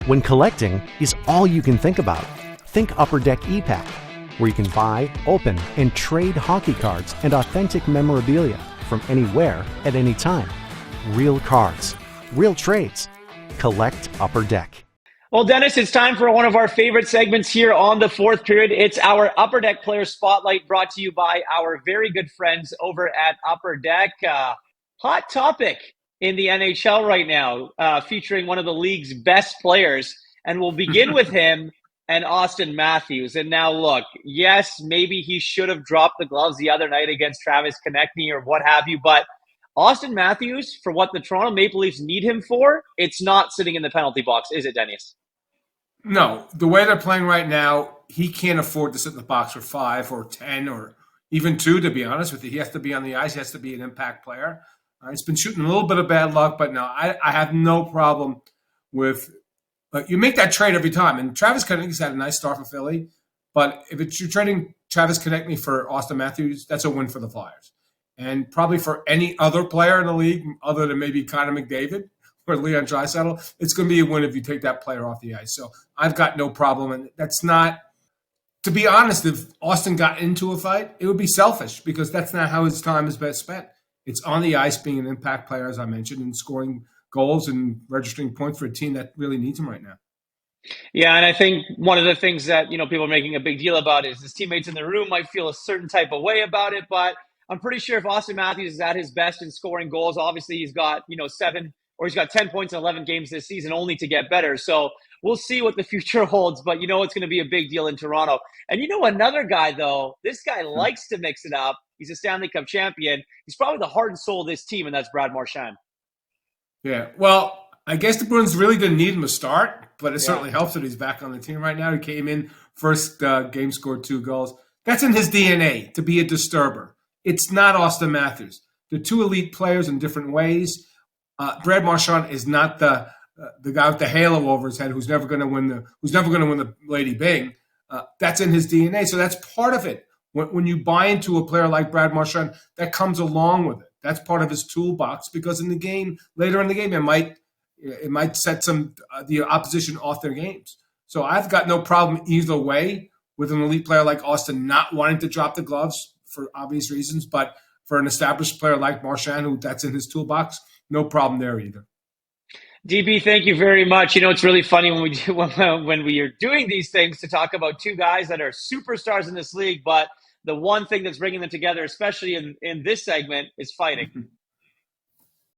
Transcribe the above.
When collecting is all you can think about, think Upper Deck ePack, where you can buy, open, and trade hockey cards and authentic memorabilia from anywhere at any time. Real cards, real trades. Collect Upper Deck. Well, Dennis, it's time for one of our favorite segments here on the fourth period. It's our Upper Deck Player Spotlight, brought to you by our very good friends over at Upper Deck. Hot topic in the NHL right now, featuring one of the league's best players. And we'll begin with him and Auston Matthews. And now look, yes, maybe he should have dropped the gloves the other night against Travis Konechny or what have you, but Auston Matthews, for what the Toronto Maple Leafs need him for, it's not sitting in the penalty box, is it, Dennis? No, the way they're playing right now, he can't afford to sit in the box for 5 or 10 or even 2, to be honest with you. He has to be on the ice. He has to be an impact player. He's been shooting a little bit of bad luck, but no, I have no problem with you make that trade every time. And Travis Konechny's had a nice start for Philly, but if you're trading Travis Konechny for Auston Matthews, that's a win for the Flyers. And probably for any other player in the league, other than maybe Connor McDavid or Leon Draisaitl, it's going to be a win if you take that player off the ice. So I've got no problem. And that's not, to be honest, if Austin got into a fight, it would be selfish because that's not how his time is best spent. It's on the ice being an impact player, as I mentioned, and scoring goals and registering points for a team that really needs him right now. Yeah, and I think one of the things that people are making a big deal about is his teammates in the room might feel a certain type of way about it, but I'm pretty sure if Auston Matthews is at his best in scoring goals, obviously he's got 10 points in 11 games this season, only to get better. So we'll see what the future holds, but it's going to be a big deal in Toronto. And another guy, though, this guy likes to mix it up. He's a Stanley Cup champion. He's probably the heart and soul of this team, and that's Brad Marchand. Yeah, well, I guess the Bruins really didn't need him to start, but it certainly helps that he's back on the team right now. He came in, first game, scored 2 goals. That's in his DNA, to be a disturber. It's not Auston Matthews. They're 2 elite players in different ways. Brad Marchand is not the guy with the halo over his head who's never going to win the Lady Byng. That's in his DNA, so that's part of it. When you buy into a player like Brad Marchand, that comes along with it. That's part of his toolbox because later in the game, it might set the opposition off their games. So I've got no problem either way with an elite player like Austin not wanting to drop the gloves for obvious reasons, but for an established player like Marchand, who that's in his toolbox, no problem there either. DB, thank you very much. It's really funny when we are doing these things to talk about 2 guys that are superstars in this league, but the one thing that's bringing them together, especially in this segment, is fighting.